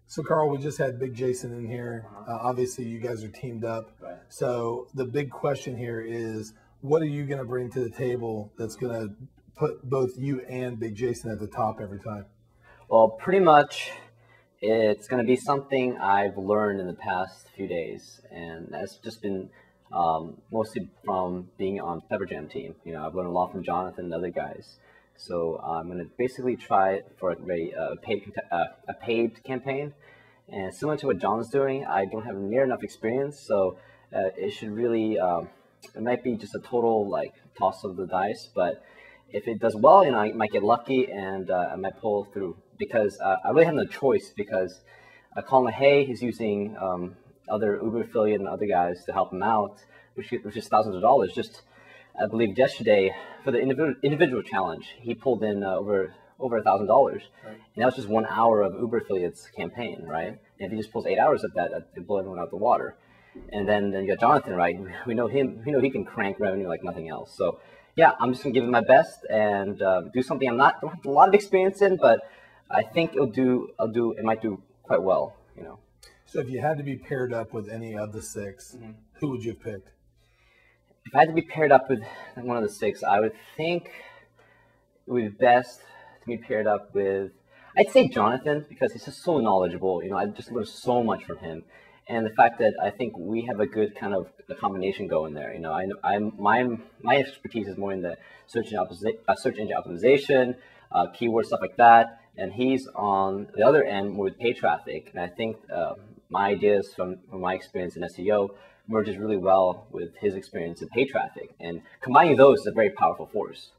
So, Carl, we just had Big Jason in here. Obviously, you guys are teamed up. Right. So the big question here is, what are you going to bring to the table that's going to put both you and Big Jason at the top every time? Well, pretty much it's going to be something I've learned in the past few days, and that's just been mostly from being on Pepper Jam team. You know, I've learned a lot from Jonathan and other guys. So I'm going to basically try for a paid campaign, and similar to what John's doing, I don't have near enough experience, so it should really it might be just a total like toss of the dice, but if it does well, you know, I might get lucky and I might pull through, because I really have no choice, because Colin LaHaye is using other Uber affiliate and other guys to help him out, which is thousands of dollars. Just I believe yesterday for the individual challenge, he pulled in over $1,000, right. And that was just 1 hour of Uber affiliates campaign, right? And if he just pulls 8 hours of that, it'd blow everyone out the water. And then you got Jonathan, right? We know him. We know he can crank revenue like nothing else. So yeah, I'm just gonna give it my best and do something don't have a lot of experience in, but I think it might do quite well, you know. So if you had to be paired up with any of the six, who would you have picked? If I had to be paired up with one of the six, I would think it would be best to be paired up with, I'd say Jonathan, because he's just so knowledgeable. You know, I just learned so much from him, and the fact that I think we have a good kind of a combination going there. You know, my expertise is more in the search engine optimization, keyword stuff like that, and he's on the other end more with paid traffic. And I think my ideas from my experience in SEO merges really well with his experience in paid traffic, and combining those is a very powerful force.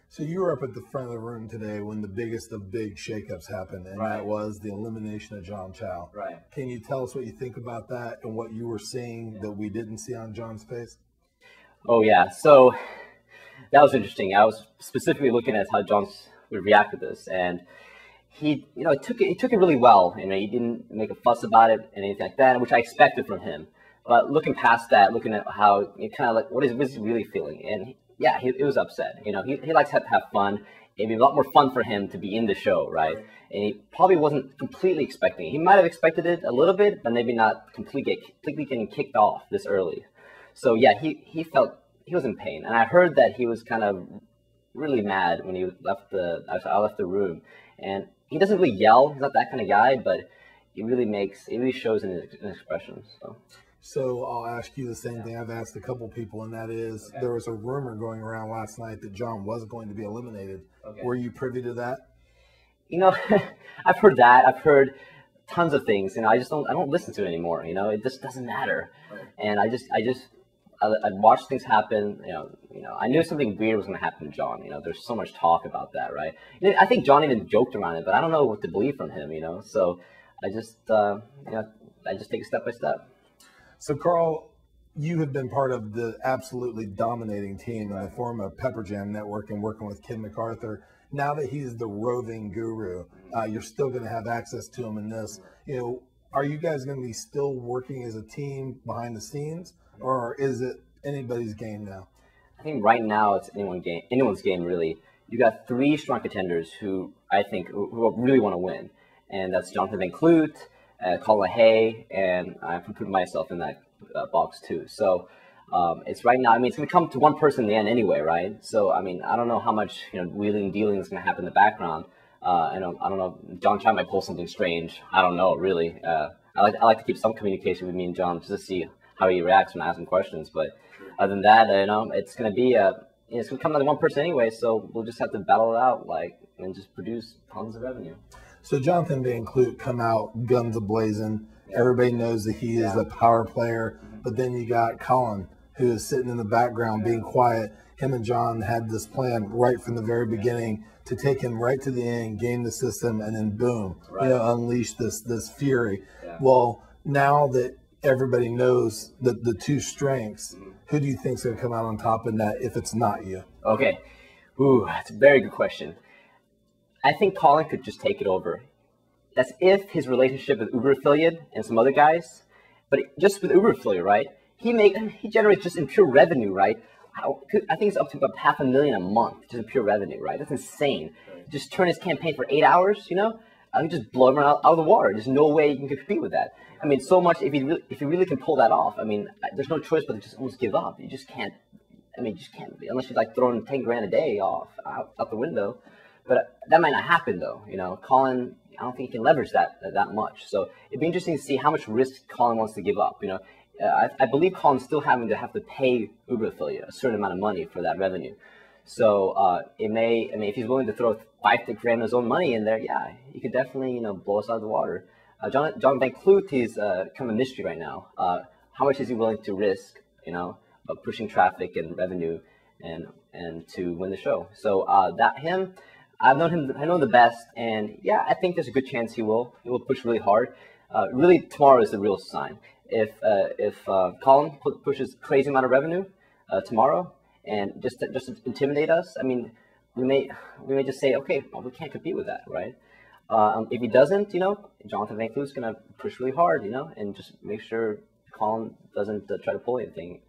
So you were up at the front of the room today when the biggest of big shakeups happened, and that was the elimination of John Chow. Right. Can you tell us what you think about that and what you were seeing that we didn't see on John's face? Oh yeah, so that was interesting. I was specifically looking at how John would react to this, and he took it really well. You know, he didn't make a fuss about it and anything like that, which I expected from him. But looking past that, looking at how kind of like what is he really feeling, and yeah, he was upset. You know, he likes to have fun. It'd be a lot more fun for him to be in the show, right? And he probably wasn't completely expecting it. He might have expected it a little bit, but maybe not completely getting kicked off this early. So yeah, he felt he was in pain, and I heard that he was kind of really mad when he left I left the room, and he doesn't really yell. He's not that kind of guy, but it really shows in his expressions. So I'll ask you the same thing I've asked a couple people, and that is, there was a rumor going around last night that John was going to be eliminated. Were you privy to that? You know, I've heard that. I've heard tons of things. You know, I don't listen to it anymore. You know, it just doesn't matter. And I watch things happen. You know, I knew something weird was going to happen to John. You know, there's so much talk about that, right? You know, I think John even joked around it, but I don't know what to believe from him. You know, so I just take it step by step. So, Carl, you have been part of the absolutely dominating team in the form of Pepper Jam Network and working with Ken MacArthur. Now that he's the roving guru, you're still going to have access to him in this. You know, are you guys going to be still working as a team behind the scenes, or is it anybody's game now? I think right now it's anyone's game, really. You got three strong contenders who I think who really want to win, and that's Jonathan Van Kloot, Colin LaHaye, and I'm putting myself in that box too. So it's right now. I mean, it's going to come to one person in the end anyway, right? So I mean, I don't know how much wheeling and dealing is going to happen in the background. I don't know. John Chow might pull something strange. I don't know really. I like to keep some communication with me and John just to see how he reacts when I ask him questions. But other than that, it's going to be it's going to come down to one person anyway. So we'll just have to battle it out, and just produce tons of revenue. So Jonathan Van Kloot come out guns a-blazing. Everybody knows that he is a power player. But then you got Colin, who is sitting in the background being quiet. Him and John had this plan right from the very beginning to take him right to the end, game the system, and then boom, unleash this fury. Well, now that everybody knows the two strengths, who do you think is going to come out on top in that if it's not you? Okay. Ooh, that's a very good question. I think Colin could just take it over. That's if his relationship with Uber affiliate and some other guys, but just with Uber affiliate, right? He generates just in pure revenue, right? I think it's up to about $500,000 a month just in pure revenue, right? That's insane. Just turn his campaign for 8 hours, I can just blow him out of the water. There's no way you can compete with that. I mean, so much if you really can pull that off. I mean, there's no choice but to just almost give up. You just can't. I mean, you just can't unless you're like throwing 10 grand a day out the window. But that might not happen though. You know, Colin, I don't think he can leverage that much. So it'd be interesting to see how much risk Colin wants to give up. You know, I believe Colin's still having to have to pay Uber affiliate a certain amount of money for that revenue. So it may, I mean, if he's willing to throw 5 grand of his own money in there, yeah, he could definitely, you know, blow us out of the water. John Van Kloot, he's kind of a mystery right now. How much is he willing to risk, you know, of pushing traffic and revenue and to win the show? So I've known him, I know him the best, and yeah, I think there's a good chance he will push really hard. Really, tomorrow is the real sign. If Colin pushes crazy amount of revenue tomorrow, and just to intimidate us, I mean, we may just say, okay, well, we can't compete with that, right? If he doesn't, you know, Jonathan Van Kloot's gonna push really hard, you know, and just make sure Colin doesn't try to pull anything.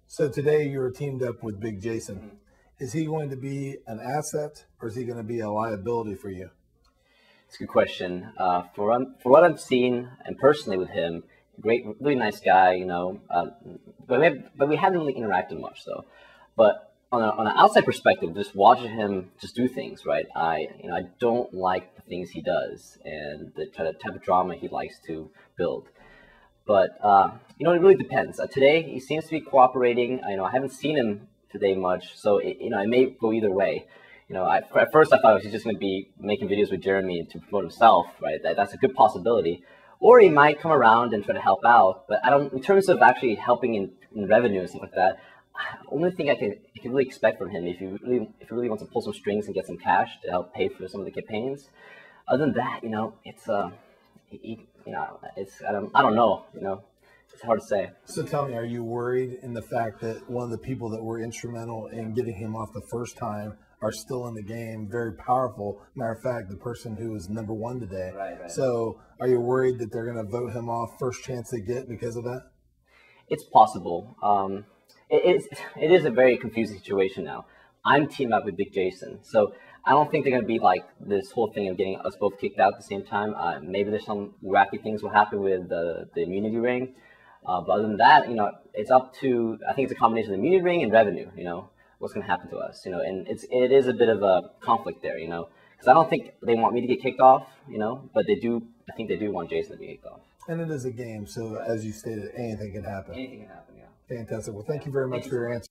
So today you were teamed up with Big Jason. Is he going to be an asset, or is he going to be a liability for you? It's a good question. For what I've seen, and personally with him, great, really nice guy, you know. But we haven't really interacted much, though. But on an outside perspective, just watching him just do things, right? I don't like the things he does and the type of drama he likes to build. But you know, it really depends. Today he seems to be cooperating. I haven't seen him today much, so it may go either way. You know, at first I thought he was just going to be making videos with Jeremy to promote himself, right? That's a good possibility. Or he might come around and try to help out. But I don't, in terms of actually helping in revenue and stuff like that, only thing I can really expect from him if he really wants to pull some strings and get some cash to help pay for some of the campaigns. Other than that, you know, it's I don't know, you know. It's hard to say. So tell me, are you worried in the fact that one of the people that were instrumental in getting him off the first time are still in the game, very powerful? Matter of fact, the person who was #1 today. Right. So are you worried that they're going to vote him off first chance they get because of that? It's possible. It is a very confusing situation now. I'm teamed up with Big Jason, so I don't think they're going to be like this whole thing of getting us both kicked out at the same time. Maybe there's some wacky things will happen with the immunity ring. But other than that, you know, it's up to, I think it's a combination of the immunity ring and revenue, you know, what's going to happen to us, you know, and it is a bit of a conflict there, you know, because I don't think they want me to get kicked off, you know, but I think they do want Jason to be kicked off. And it is a game, so as you stated, anything can happen. Anything can happen, yeah. Fantastic. Well, thank you very much for your answer.